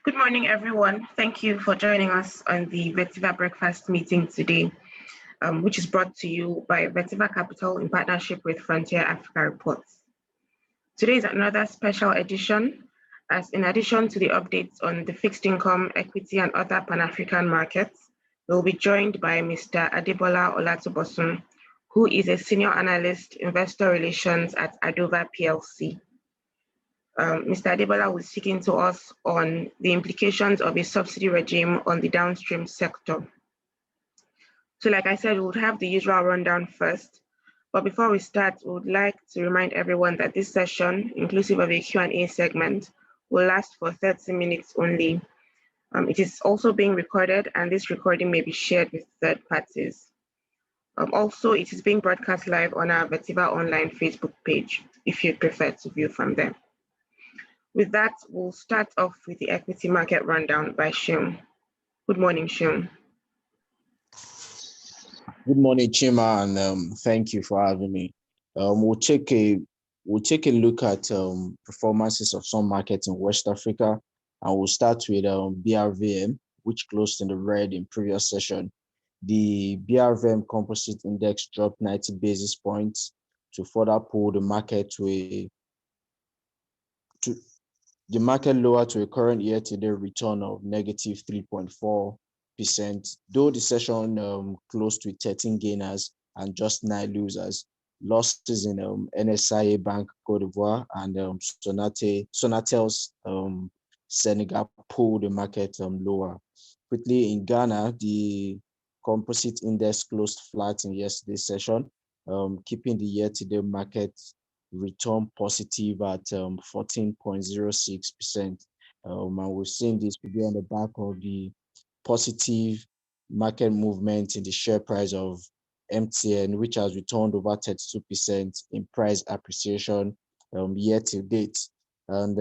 Good morning, everyone. Thank you for joining us on the Vetiva breakfast meeting today, which is brought to you by Vetiva Capital in partnership with Frontier Africa Reports. Today is another special edition, as in addition to the updates on the fixed income, equity, and other Pan-African markets, we'll be joined by Mr. Adebola Olatubosun, who is a senior analyst, investor relations at Adova PLC. Mr. Adebola will speak to us on the implications of a subsidy regime on the downstream sector. So like I said, we would have the usual rundown first. But before we start, we would like to remind everyone that this session, inclusive of a Q&A segment, will last for 30 minutes only. It is also being recorded, and this recording may be shared with third parties. Also, it is being broadcast live on our Vetiva Online Facebook page, if you'd prefer to view from there. With that, we'll start off with the equity market rundown by Sheung. Good morning, Sheung. Good morning, Chima, and thank you for having me. We'll take a look at performances of some markets in West Africa, and we'll start with BRVM, which closed in the red in previous session. The BRVM composite index dropped 90 basis points to further pull the market the market lower to a current year-to-date return of negative 3.4%, though the session closed with 13 gainers and just 9 losers. Losses in NSIA Bank Cote d'Ivoire and Sonatel's Senegal pulled the market lower. Quickly in Ghana, the composite index closed flat in yesterday's session, keeping the year-to-date market return positive at 14.06%. And we've seen this to be on the back of the positive market movement in the share price of MTN, which has returned over 32% in price appreciation year to date. And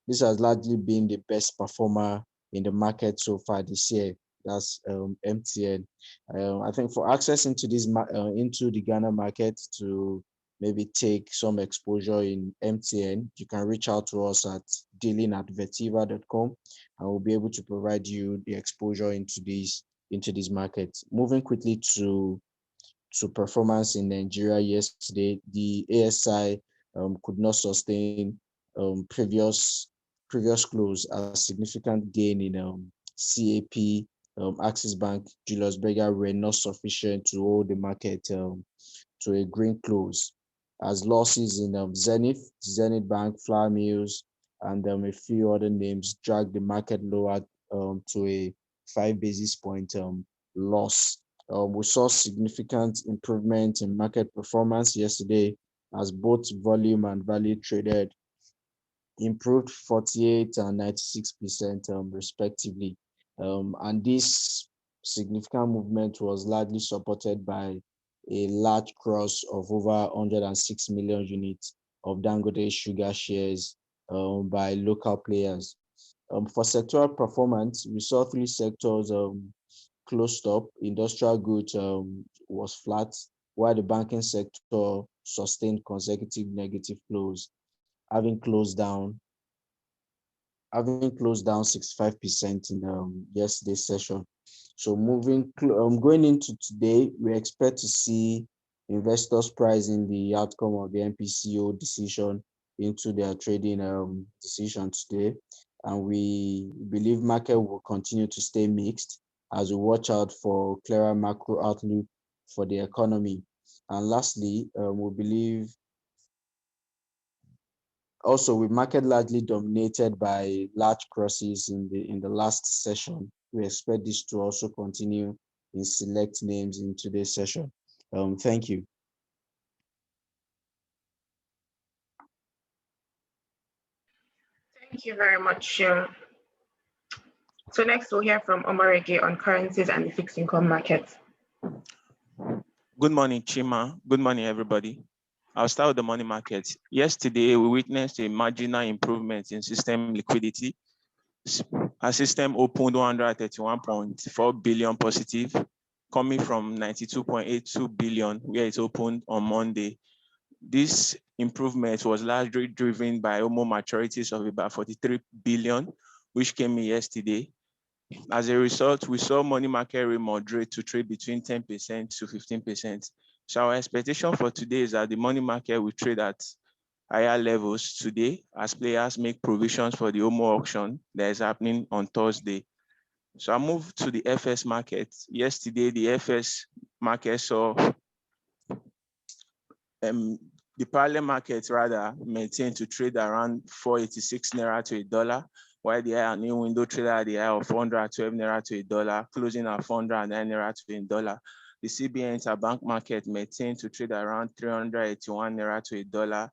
this has largely been the best performer in the market so far this year. That's MTN. I think for access into the Ghana market to maybe take some exposure in MTN, you can reach out to us at dealing@vetiva.com, and we'll be able to provide you the exposure into these markets. Moving quickly to performance in Nigeria yesterday, the ASI could not sustain previous close. A significant gain in CAP, Axis Bank, Julius Berger were not sufficient to hold the market to a green close, as losses in Zenith Bank, Flour Mills, and a few other names dragged the market lower to a 5 basis point loss. We saw significant improvement in market performance yesterday, as both volume and value traded improved 48 and 96% respectively. And this significant movement was largely supported by a large cross of over 106 million units of Dangote sugar shares by local players. For sectoral performance, we saw 3 sectors closed up. Industrial goods was flat, while the banking sector sustained consecutive negative flows, having closed down 65% in yesterday's session. So going into today, we expect to see investors pricing the outcome of the MPCO decision into their trading decision today. And we believe market will continue to stay mixed as we watch out for clearer macro outlook for the economy. And lastly, we believe also with market largely dominated by large crosses in the last session, we expect this to also continue in select names in today's session. Thank you. Thank you very much, Sheung. So next we'll hear from Omarege on currencies and the fixed income market. Good morning, Chima. Good morning, everybody. I'll start with the money market. Yesterday, we witnessed a marginal improvement in system liquidity. Our system opened 131.4 billion positive, coming from 92.82 billion, where it opened on Monday. This improvement was largely driven by OMO maturities of about 43 billion, which came in yesterday. As a result, we saw money market rate moderate to trade between 10% to 15%. So our expectation for today is that the money market will trade at higher levels today as players make provisions for the OMO auction that is happening on Thursday. So I move to the FS market. Yesterday, the FS market saw the parallel market rather maintained to trade around 486 naira to $1, while the high and new window traded at the high of 412 naira to $1, closing at 409 naira to $1. The CBN interbank market maintained to trade around 381 naira to $1.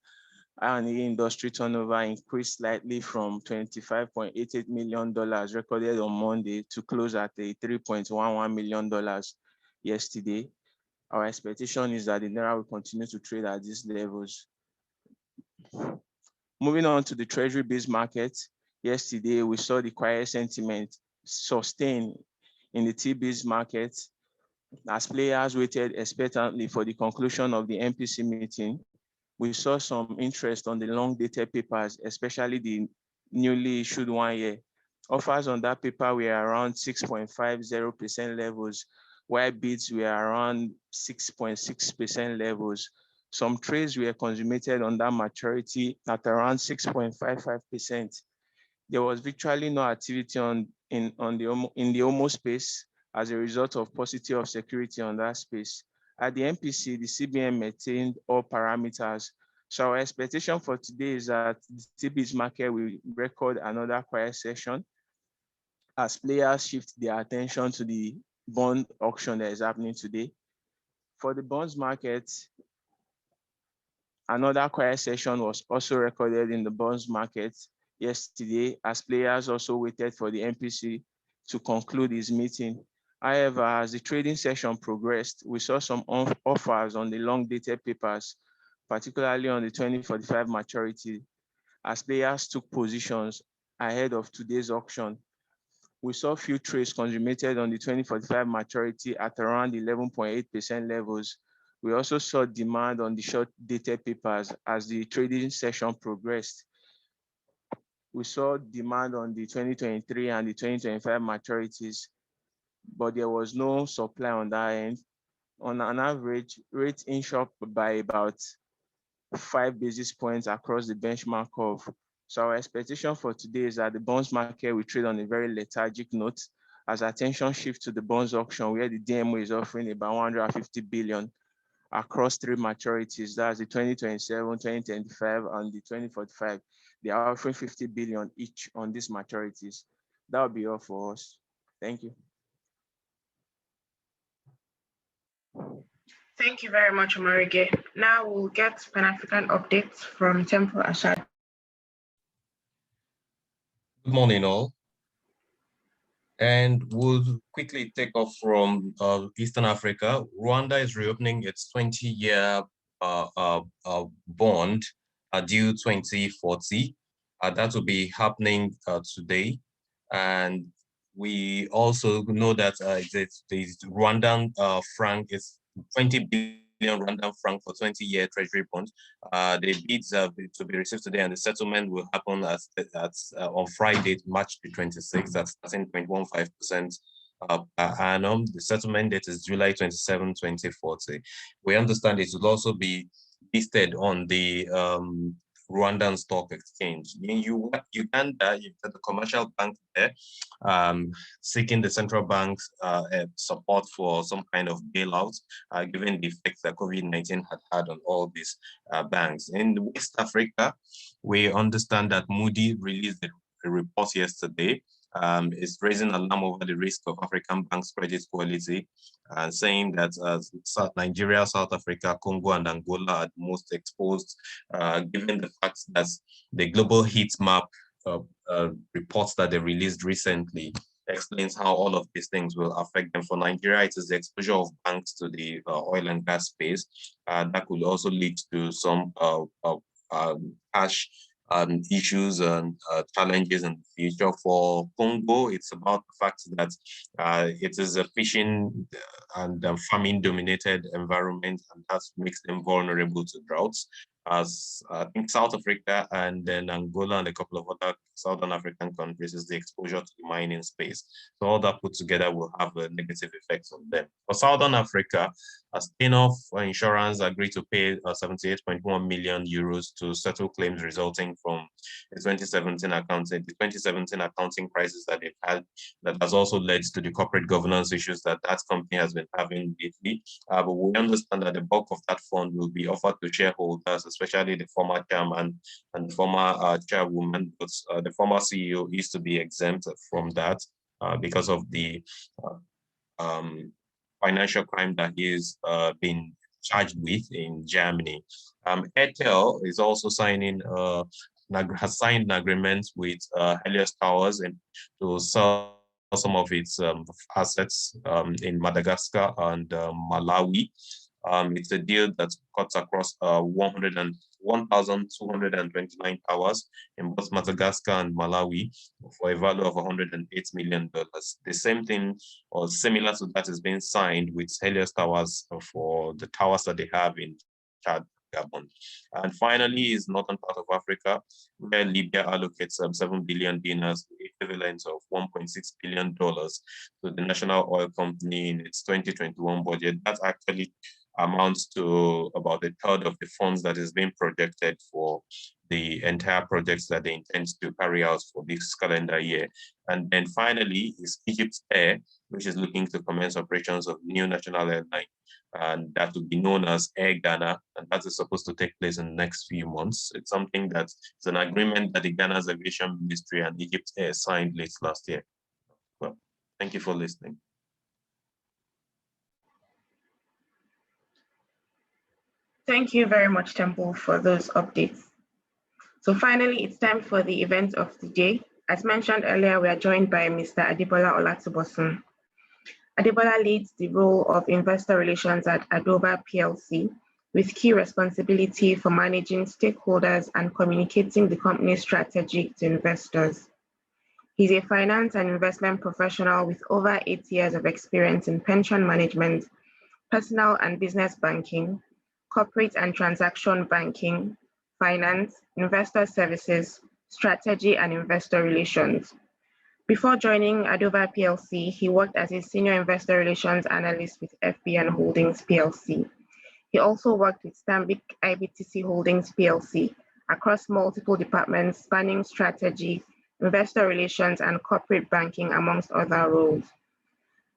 And the industry turnover increased slightly from $25.88 million recorded on Monday to close at $3.11 million yesterday. Our expectation is that the Naira will continue to trade at these levels. Moving on to the treasury-based market, yesterday we saw the quiet sentiment sustain in the T-based market as players waited expectantly for the conclusion of the MPC meeting. We saw some interest on the long-dated papers, especially the newly issued 1 year. Offers on that paper were around 6.50% levels, while bids were around 6.6% levels. Some trades were consummated on that maturity at around 6.55%. There was virtually no activity in the OMO space as a result of paucity of security on that space. At the MPC, the CBN maintained all parameters. So our expectation for today is that the T-bills market will record another quiet session as players shift their attention to the bond auction that is happening today. For the bonds market, another quiet session was also recorded in the bonds market yesterday as players also waited for the MPC to conclude his meeting. However, as the trading session progressed, we saw some offers on the long-dated papers, particularly on the 2045 maturity, as players took positions ahead of today's auction. We saw few trades consummated on the 2045 maturity at around 11.8% levels. We also saw demand on the short-dated papers as the trading session progressed. We saw demand on the 2023 and the 2025 maturities, but there was no supply on that end. On an average, rates inched up by about 5 basis points across the benchmark curve. So our expectation for today is that the bonds market will trade on a very lethargic note as attention shifts to the bonds auction, where the DMO is offering about 150 billion across 3 maturities. That's the 2027, 2025, and the 2045. They are offering 50 billion each on these maturities. That will be all for us. Thank you. Thank you very much, Omarige. Now we'll get Pan-African updates from Temple Ashad. Good morning, all. And we'll quickly take off from Eastern Africa. Rwanda is reopening its 20-year bond due 2040. That will be happening today. And we also know that the Rwandan franc is 20 billion Rwandan franc for 20-year treasury bonds. The bids are to be received today, and the settlement will happen on Friday, March the 26th, at 13.15% per annum. The settlement date is July 27, 2040. We understand it will also be listed on the Rwandan Stock Exchange. In Uganda, you've got the commercial bank there seeking the central bank's support for some kind of bailout, given the effects that COVID-19 had on all these banks. In West Africa, we understand that Moody released a report yesterday. Is raising alarm over the risk of African banks' credit quality, and saying that Nigeria, South Africa, Congo, and Angola are the most exposed, given the fact that the global heat map reports that they released recently explains how all of these things will affect them. For Nigeria, it is the exposure of banks to the oil and gas space that could also lead to some cash issues and challenges in the future. For Congo, it's about the fact that it is a fishing and farming-dominated environment, and that makes them vulnerable to droughts. As I think South Africa and then Angola and a couple of other Southern African countries is the exposure to the mining space. So all that put together will have a negative effect on them. For Southern Africa, Steinhoff Insurance agreed to pay 78.1 million euros to settle claims resulting from the 2017 accounting crisis that they've had, that has also led to the corporate governance issues that company has been having lately. But we understand that the bulk of that fund will be offered to shareholders, especially the former chairman and the former chairwoman, but the former CEO is to be exempt from that because of the financial crime that he's been charged with in Germany. Airtel is also has signed an agreement with Helios Towers to sell some of its assets in Madagascar and Malawi. It's a deal that cuts across 1,229 towers in both Madagascar and Malawi for a value of $108 million. The same thing or similar to that is being signed with Helios Towers for the towers that they have in Chad, Gabon. And finally is northern part of Africa, where Libya allocates 7 billion dinars, equivalent of $1.6 billion to the national oil company in its 2021 budget. That actually amounts to about a third of the funds that is being projected for the entire projects that they intend to carry out for this calendar year. And then finally is Egypt Air, which is looking to commence operations of new national airline, and that will be known as Air Ghana, and that is supposed to take place in the next few months. It's something that's an agreement that the Ghana's Aviation Ministry and Egypt Air signed late last year. Well, thank you for listening. Thank you very much, Temple, for those updates. So finally, it's time for the event of the day. As mentioned earlier, we are joined by Mr. Adebola Olatubosun. Adebola leads the role of Investor Relations at Adoba PLC, with key responsibility for managing stakeholders and communicating the company's strategy to investors. He's a finance and investment professional with over 8 years of experience in pension management, personal and business banking, corporate and transaction banking, finance, investor services, strategy, and investor relations. Before joining Adoba PLC, he worked as a senior investor relations analyst with FBN Holdings PLC. He also worked with Stanbic IBTC Holdings PLC across multiple departments spanning strategy, investor relations, and corporate banking, amongst other roles.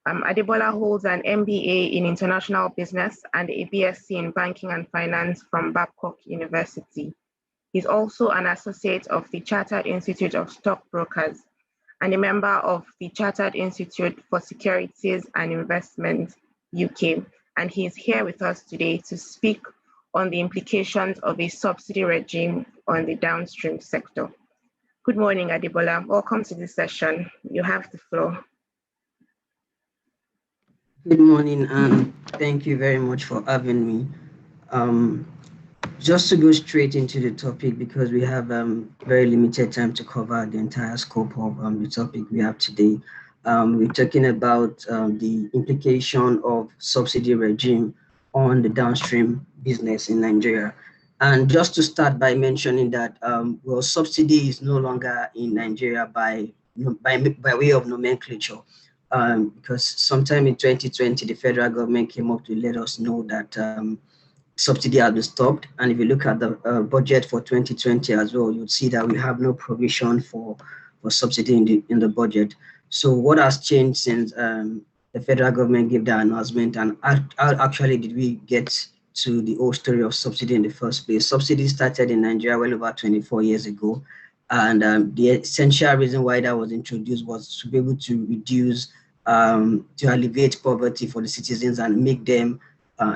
Adebola holds an MBA in International Business and a BSc in Banking and Finance from Babcock University. He's also an associate of the Chartered Institute of Stockbrokers and a member of the Chartered Institute for Securities and Investment UK. And he's here with us today to speak on the implications of a subsidy regime on the downstream sector. Good morning, Adebola. Welcome to this session. You have the floor. Good morning, and thank you very much for having me. Just to go straight into the topic, because we have very limited time to cover the entire scope of the topic we have today. We're talking about the implication of subsidy regime on the downstream business in Nigeria. And just to start by mentioning that, well, subsidy is no longer in Nigeria by way of nomenclature. Because sometime in 2020, the federal government came up to let us know that subsidy has been stopped. And if you look at the budget for 2020 as well, you'll see that we have no provision for subsidy in the budget. So what has changed since the federal government gave that announcement, and how actually did we get to the whole story of subsidy in the first place? Subsidy started in Nigeria well over 24 years ago. And the essential reason why that was introduced was to be able to reduce, to alleviate poverty for the citizens and make them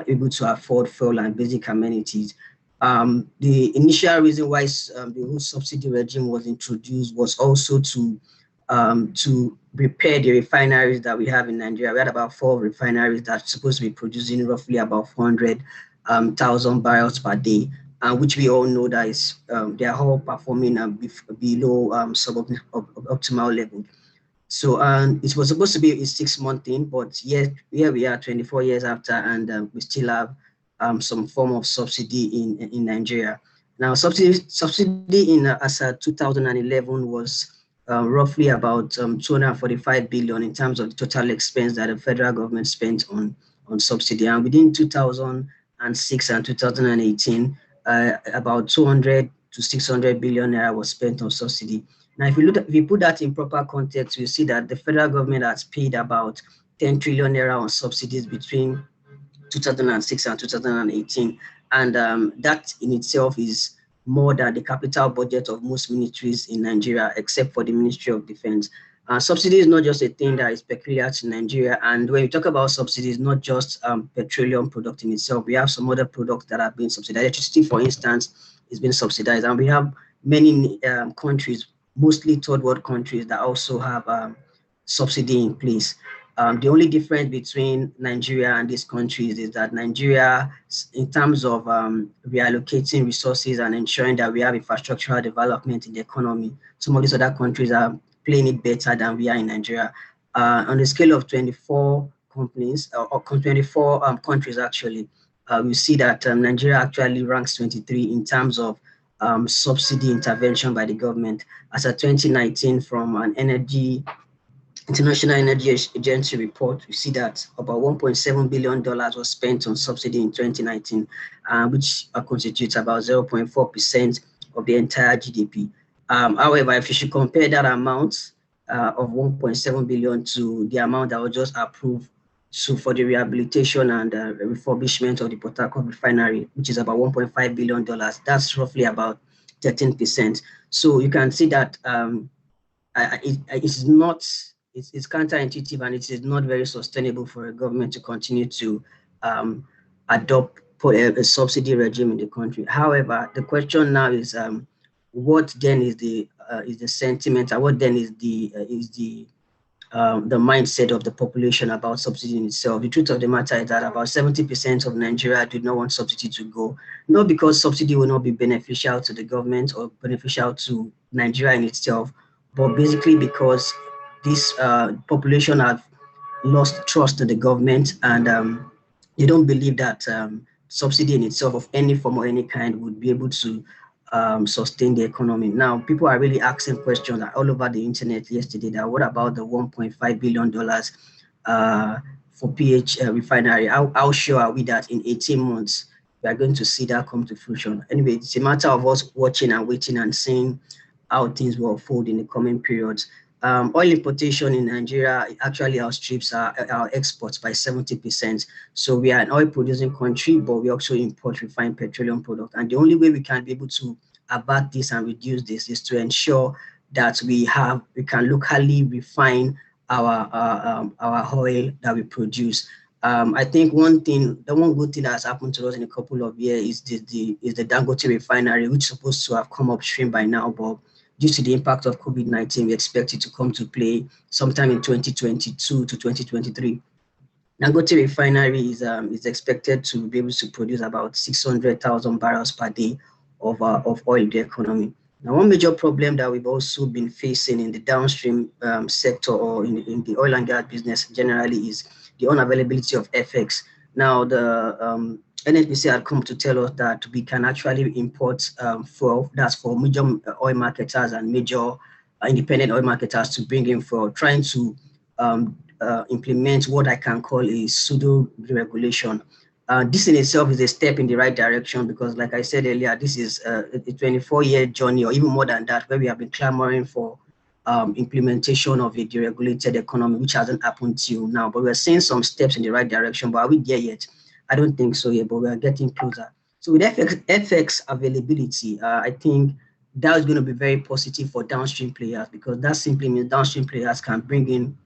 able to afford fuel and basic amenities. The initial reason why the whole subsidy regime was introduced was also to repair the refineries that we have in Nigeria. We had about 4 refineries that are supposed to be producing roughly about 400,000 barrels per day. which we all know that is they are all performing below suboptimal level. So it was supposed to be a 6-month thing, but yet here we are 24 years after, and we still have some form of subsidy in Nigeria. Now, subsidy in as 2011 was roughly about 245 billion in terms of the total expense that the federal government spent on subsidy. And within 2006 and 2018, about 200 to 600 billion naira was spent on subsidy. Now, if you put that in proper context, you see that the federal government has paid about 10 trillion naira on subsidies between 2006 and 2018. And that in itself is more than the capital budget of most ministries in Nigeria, except for the Ministry of Defense. Subsidy is not just a thing that is peculiar to Nigeria. And when you talk about subsidies, not just petroleum product in itself, we have some other products that have been subsidized. Electricity, for instance, is being subsidized. And we have many countries, mostly third world countries, that also have subsidy in place. The only difference between Nigeria and these countries is that Nigeria, in terms of reallocating resources and ensuring that we have infrastructural development in the economy, some of these other countries are playing it better than we are in Nigeria. On the scale of 24 companies, or 24 countries actually, we see that Nigeria actually ranks 23 in terms of subsidy intervention by the government. As of 2019, from an International Energy Agency report, we see that about $1.7 billion was spent on subsidy in 2019, which constitutes about 0.4% of the entire GDP. However, if you should compare that amount of 1.7 billion to the amount that was just approved for the rehabilitation and refurbishment of the Port Harcourt refinery, which is about $1.5 billion, that's roughly about 13%. So you can see that it's counterintuitive, and it is not very sustainable for a government to continue to adopt a subsidy regime in the country. However, the question now is, what then is the sentiment, and what then is the mindset of the population about subsidy in itself? The truth of the matter is that about 70% of Nigeria do not want subsidy to go, not because subsidy will not be beneficial to the government or beneficial to Nigeria in itself, but basically because this population have lost trust in the government, and they don't believe that subsidy in itself of any form or any kind would be able to sustain the economy. Now, people are really asking questions all over the internet yesterday that what about the $1.5 billion for PH refinery? How sure are we that in 18 months we are going to see that come to fruition? Anyway, it's a matter of us watching and waiting and seeing how things will unfold in the coming periods. Oil importation in Nigeria actually outstrips our exports by 70%. So we are an oil producing country, but we also import refined petroleum products. And the only way we can be able to avert this and reduce this is to ensure that we can locally refine our oil that we produce. I think the one good thing that has happened to us in a couple of years is the Dangote refinery, which is supposed to have come upstream by now, but due to the impact of COVID-19, we expect it to come to play sometime in 2022 to 2023. Dangote refinery is expected to be able to produce about 600,000 barrels per day of oil in the economy. Now, one major problem that we've also been facing in the downstream sector, or in the oil and gas business generally, is the unavailability of FX. Now, the NNPC had come to tell us that we can actually import fuel, that's for major oil marketers and major independent oil marketers to bring in fuel, trying to implement what I can call a pseudo deregulation. This in itself is a step in the right direction, because like I said earlier, this is a 24-year journey, or even more than that, where we have been clamoring for implementation of a deregulated economy, which hasn't happened till now. But we're seeing some steps in the right direction, but are we there yet? I don't think so yet, but we are getting closer. So with FX availability, I think that is going to be very positive for downstream players, because that simply means downstream players can bring in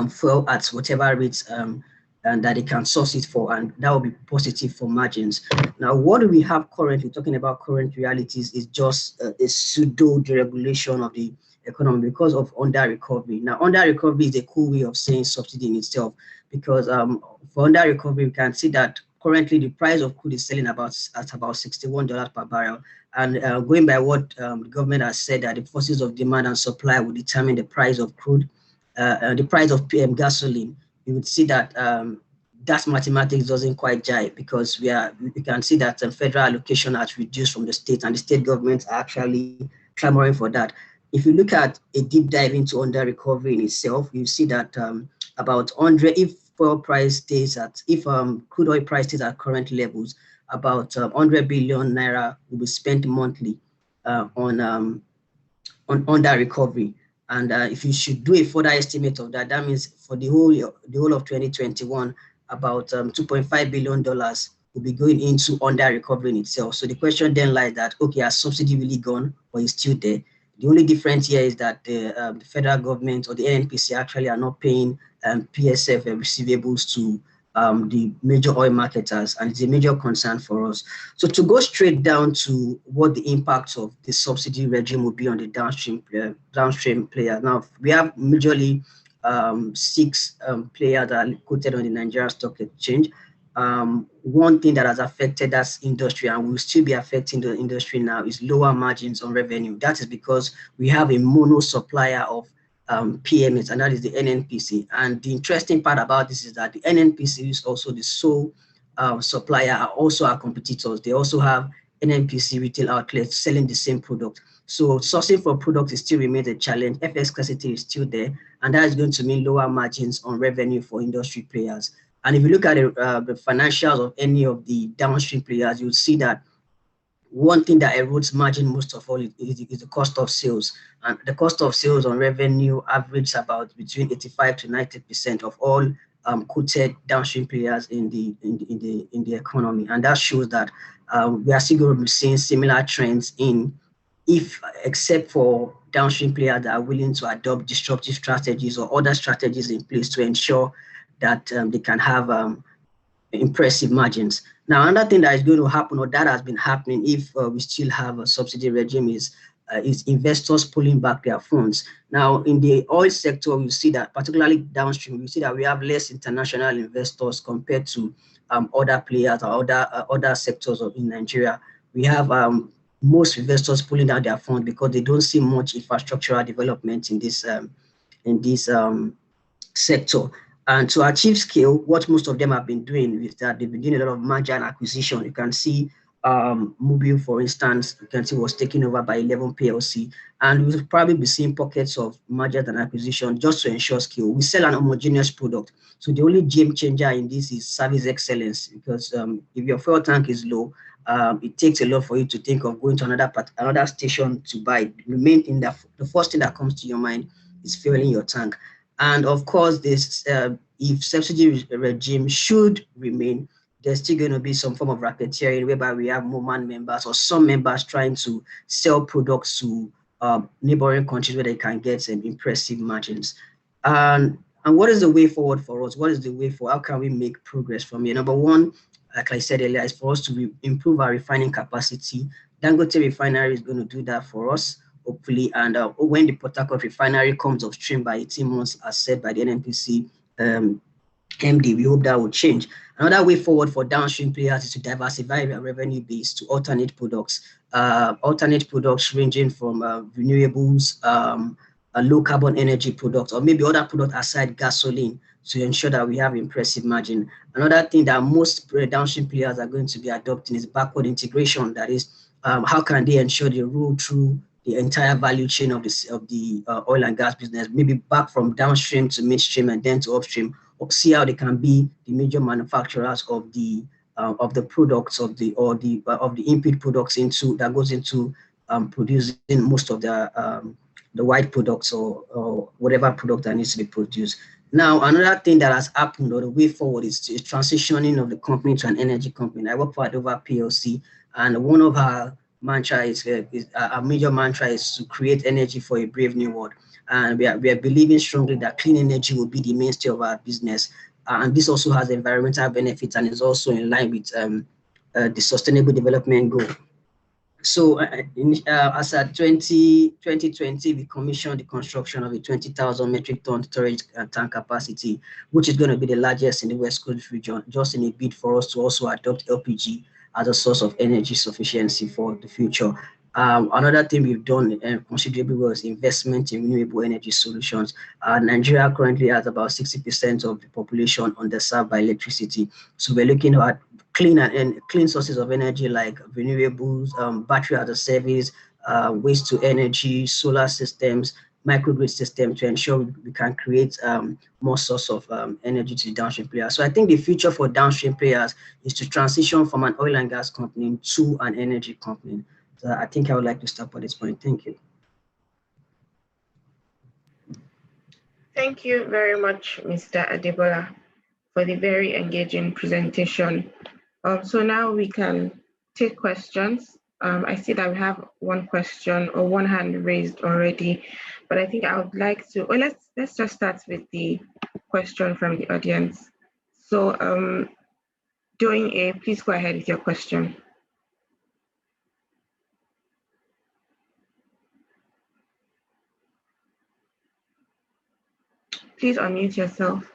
fuel at whatever rates and that they can source it for, and that will be positive for margins. Now, what do we have currently, talking about current realities, is just a pseudo deregulation of the economy because of under recovery. Now, under recovery is a cool way of saying subsidy in itself, because for under recovery, we can see that currently the price of crude is selling at about $61 per barrel. And going by what the government has said, that the forces of demand and supply will determine the price of crude, the price of PM gasoline, you would see that that mathematics doesn't quite jive, because we can see that federal allocation has reduced from the state, and the state governments are actually clamoring for that. If you look at a deep dive into under recovery in itself, you see that about 100, if oil price stays at, if crude oil price stays at current levels, about 100 billion naira will be spent monthly on under recovery. And if you should do a further estimate of that, that means for the whole of 2021, about $2.5 billion will be going into under recovery in itself. So the question then lies that, okay, has subsidy really gone, or is still there? The only difference here is that the federal government or the NNPC actually are not paying PSF receivables to the major oil marketers, and it's a major concern for us. So to go straight down to what the impact of the subsidy regime will be on the downstream player. Now, we have majorly 6 players that are quoted on the Nigerian Stock Exchange. One thing that has affected that industry and will still be affecting the industry now is lower margins on revenue. That is because we have a mono supplier of PMS, and that is the NNPC. And the interesting part about this is that the NNPC is also the sole supplier, are also our competitors. They also have NNPC retail outlets selling the same product. So sourcing for products still remains a challenge. FX scarcity is still there, and that is going to mean lower margins on revenue for industry players. And if you look at the financials of any of the downstream players, you'll see that one thing that erodes margin most of all is the cost of sales. And the cost of sales on revenue averages about between 85 to 90% of all quoted downstream players in the economy. And that shows that we are still going to be seeing similar trends except for downstream players that are willing to adopt disruptive strategies or other strategies in place to ensure that they can have impressive margins. Now, another thing that is going to happen, or that has been happening if we still have a subsidy regime, is investors pulling back their funds. Now, in the oil sector, we see that, particularly downstream, we see that we have less international investors compared to other players or other sectors in Nigeria. We have most investors pulling out their funds because they don't see much infrastructural development in this sector. And to achieve scale, what most of them have been doing is that they've been doing a lot of merger and acquisition. You can see Mobile, for instance, you can see was taken over by 11 PLC, and we'll probably be seeing pockets of mergers and acquisition just to ensure scale. We sell an homogeneous product. So the only game changer in this is service excellence, because if your fuel tank is low, it takes a lot for you to think of going to another station to buy. The first thing that comes to your mind is fueling your tank. And of course, this if subsidy regime should remain, there's still going to be some form of racketeering whereby we have movement members or some members trying to sell products to neighboring countries where they can get some impressive margins. And what is the way forward for us? What is the way for how can we make progress from here? Number one, like I said earlier, is for us to improve our refining capacity. Dangote Refinery is going to do that for us, hopefully. And when the Port Harcourt Refinery comes off stream by 18 months, as said by the NNPC MD, we hope that will change. Another way forward for downstream players is to diversify their revenue base to alternate products ranging from renewables, low carbon energy products, or maybe other products aside gasoline, to ensure that we have impressive margin. Another thing that most downstream players are going to be adopting is backward integration. That is, how can they ensure they roll through the entire value chain of the oil and gas business, maybe back from downstream to midstream and then to upstream, or see how they can be the major manufacturers of the products of the input products that goes into producing most of the white products or whatever product that needs to be produced. Now, another thing that has happened, or the way forward, is transitioning of the company to an energy company. I work for Adova PLC, and one of our mantra our major mantra is to create energy for a brave new world. And we are believing strongly that clean energy will be the mainstay of our business. And this also has environmental benefits and is also in line with the Sustainable Development Goal. So as at 2020, we commissioned the construction of a 20,000 metric ton storage tank capacity, which is going to be the largest in the West Coast region, just in a bid for us to also adopt LPG as a source of energy sufficiency for the future. Another thing we've done considerably was investment in renewable energy solutions. Nigeria currently has about 60% of the population underserved by electricity. So we're looking at clean sources of energy like renewables, battery as a service, waste to energy, solar systems, microgrid system to ensure we can create more source of energy to the downstream players. So I think the future for downstream players is to transition from an oil and gas company to an energy company. So I think I would like to stop at this point. Thank you. Thank you very much, Mr. Adebola, for the very engaging presentation. So now we can take questions. I see that we have one question or one hand raised already, but I think I would like to, let's just start with the question from the audience. So Doing A, please go ahead with your question. Please unmute yourself.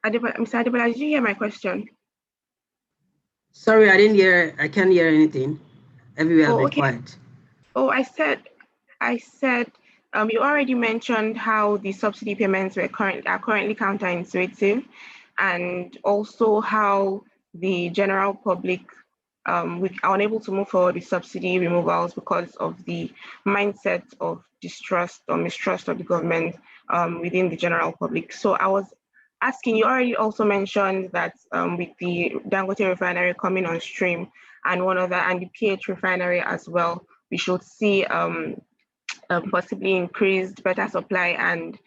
Mr. Adebola, did you hear my question? Sorry, I can't hear anything. Everywhere has been quiet. Oh, I said, you already mentioned how the subsidy payments are currently counterintuitive, and also how the general public we are unable to move forward with subsidy removals because of the mindset of distrust or mistrust of the government within the general public. So I was asking, you already also mentioned that with the Dangote refinery coming on stream and the PH refinery as well, we should see possibly increased better supply and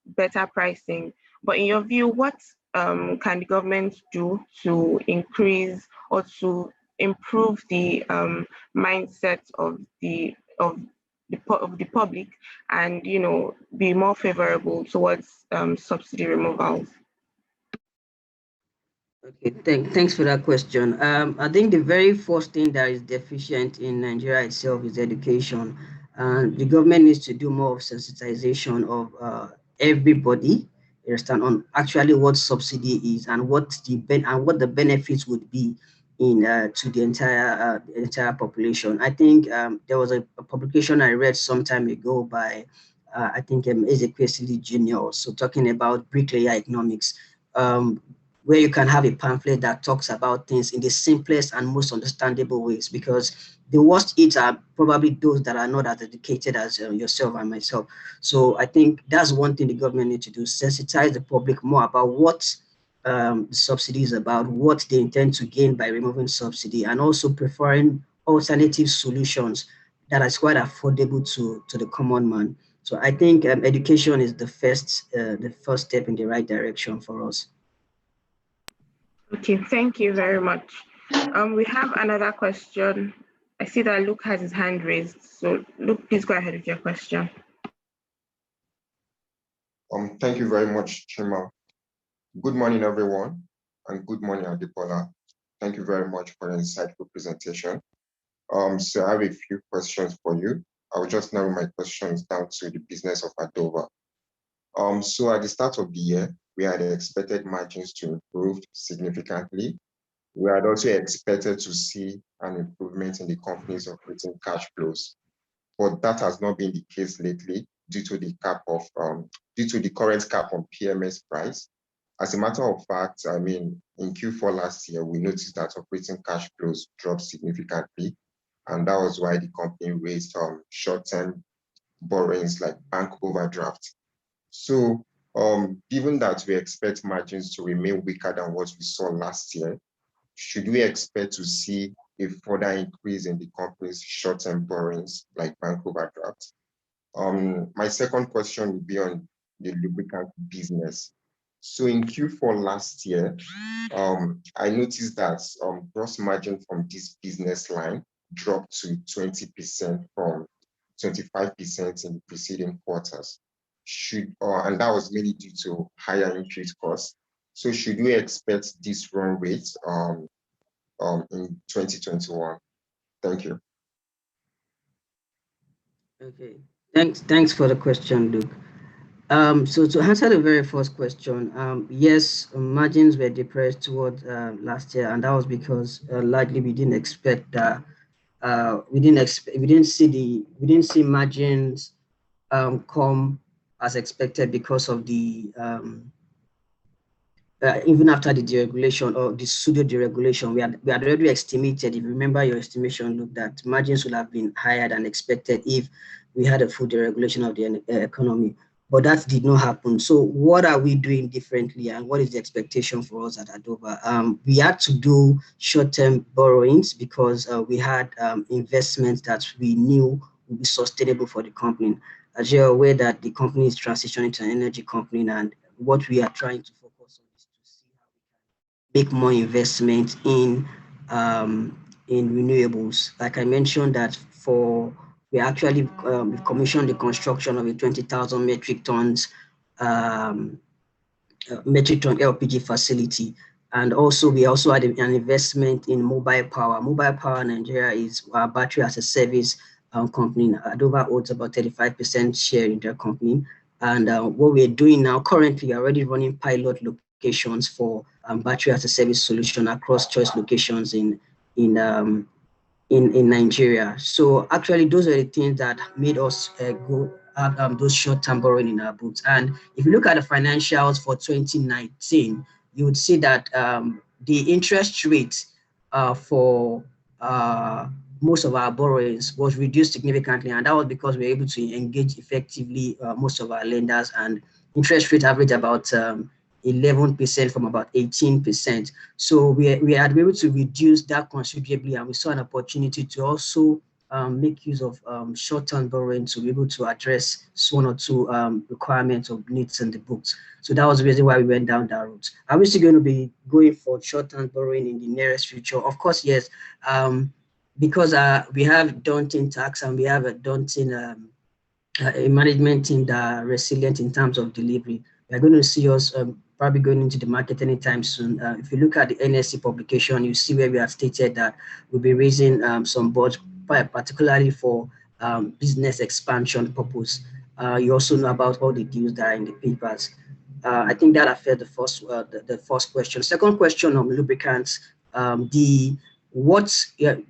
better pricing. But in your view, what can the government do to increase or to improve the mindset of the public and be more favorable towards subsidy removals? Okay, thanks for that question. I think the very first thing that is deficient in Nigeria itself is education. And the government needs to do more of sensitization of everybody, you understand, on actually what subsidy is and what the benefits would be in to the entire population. I think there was a publication I read some time ago by I think Ezekwesili Jr. So talking about bricklayer economics. Where you can have a pamphlet that talks about things in the simplest and most understandable ways, because the worst hits are probably those that are not as educated as yourself and myself. So I think that's one thing the government needs to do, sensitize the public more about what the subsidy is about, what they intend to gain by removing subsidy, and also preferring alternative solutions that is quite affordable to the common man. So I think education is the first step in the right direction for us. Okay, thank you very much. We have another question. I see that Luke has his hand raised. So Luke, please go ahead with your question. Thank you very much, Chima. Good morning, everyone, and good morning, Adebola. Thank you very much for the insightful presentation. So I have a few questions for you. I will just narrow my questions down to the business of Adova. So at the start of the year, we had expected margins to improve significantly. We had also expected to see an improvement in the company's operating cash flows, but that has not been the case lately due to the current cap on PMS price. As a matter of fact, I mean, in Q4 last year, we noticed that operating cash flows dropped significantly, and that was why the company raised short-term borrowings like bank overdraft. So given that we expect margins to remain weaker than what we saw last year, should we expect to see a further increase in the company's short-term borrowings like bank overdraft? My second question would be on the lubricant business. So in Q4 last year, I noticed that gross margin from this business line dropped to 20% from 25% in the preceding quarters. And that was mainly due to higher input costs. So should we expect this run rate in 2021? Thank you. Okay, thanks for the question, Luke. So to answer the very first question, yes, margins were depressed toward last year, and that was because largely we didn't expect that we didn't see margins come as expected because of the even after the deregulation or the pseudo deregulation, we had already estimated, if you remember your estimation, look, that margins would have been higher than expected if we had a full deregulation of the economy. But that did not happen. So what are we doing differently, and what is the expectation for us at Adova? We had to do short-term borrowings because we had investments that we knew would be sustainable for the company. As you're aware that the company is transitioning to an energy company, and what we are trying to focus on is to see how we can make more investment in renewables. Like I mentioned, that we actually we've commissioned the construction of a 20,000 metric ton LPG facility, and also we also had an investment in mobile power. Mobile Power Nigeria is our battery as a service company. Adova owns about 35% share in their company, and what we're doing now currently, we're already running pilot locations for battery as a service solution across choice locations in Nigeria. So actually, those are the things that made us go have those short-term borrowing in our books. And if you look at the financials for 2019, you would see that the interest rate for most of our borrowings was reduced significantly, and that was because we were able to engage effectively most of our lenders, and interest rate average about 11% from about 18%. So we had been able to reduce that considerably, and we saw an opportunity to also make use of short-term borrowing to be able to address one or two requirements or needs in the books. So that was the reason why we went down that route. Are we still going to be going for short-term borrowing in the nearest future? Of course, yes, because we have daunting tax and we have a daunting a management team that are resilient in terms of delivery. We're going to see us probably going into the market anytime soon. If you look at the NSC publication, you see where we have stated that we'll be raising some bonds, particularly for business expansion purpose. You also know about all the deals that are in the papers. I think that affected the first question. Second question on lubricants,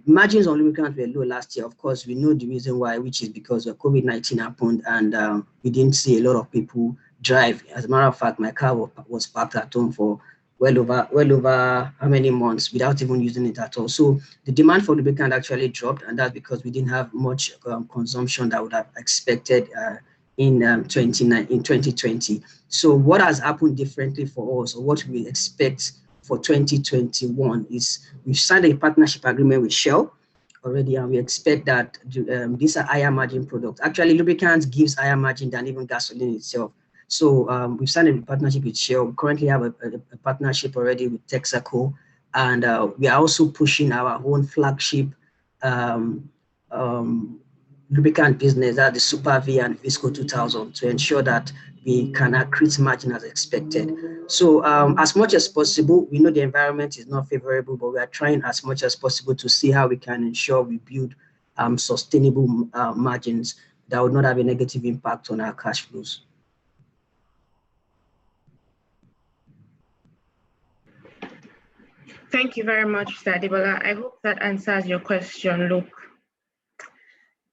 margins on lubricants were low last year. Of course, we know the reason why, which is because of COVID-19 happened, and we didn't see a lot of people drive. As a matter of fact, my car was parked at home for well over how many months without even using it at all. So the demand for lubricant actually dropped, and that's because we didn't have much consumption that would have expected in 2020. So what has happened differently for us, or what we expect for 2021, is we've signed a partnership agreement with Shell already, and we expect that these are higher margin products. Actually, lubricants gives higher margin than even gasoline itself. So we've signed a partnership with Shell. We currently have a partnership already with Texaco, and we are also pushing our own flagship lubricant business, that's the Super V and Visco 2000, to ensure that we can accrete margin as expected. So as much as possible, we know the environment is not favorable, but we are trying as much as possible to see how we can ensure we build sustainable margins that would not have a negative impact on our cash flows. Thank you very much, Mr. Adebola. I hope that answers your question, Luke.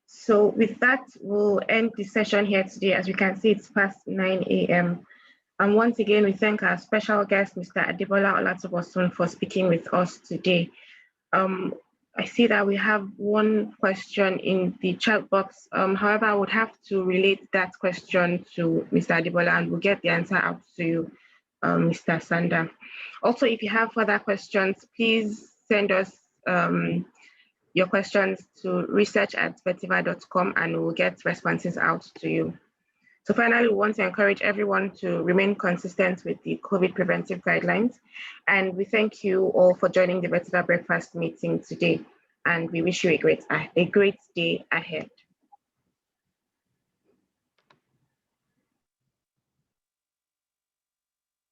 So with that, we'll end the session here today. As you can see, it's past 9 a.m. And once again, we thank our special guest, Mr. Adebola Olatobosun, for speaking with us today. I see that we have one question in the chat box. However, I would have to relate that question to Mr. Adebola, and we'll get the answer out to you, Mr. Sanda. Also, if you have further questions, please send us your questions to research@vetiva.com, and we'll get responses out to you. So finally, we want to encourage everyone to remain consistent with the COVID preventive guidelines. And we thank you all for joining the Vetiva Breakfast meeting today. And we wish you a great day ahead.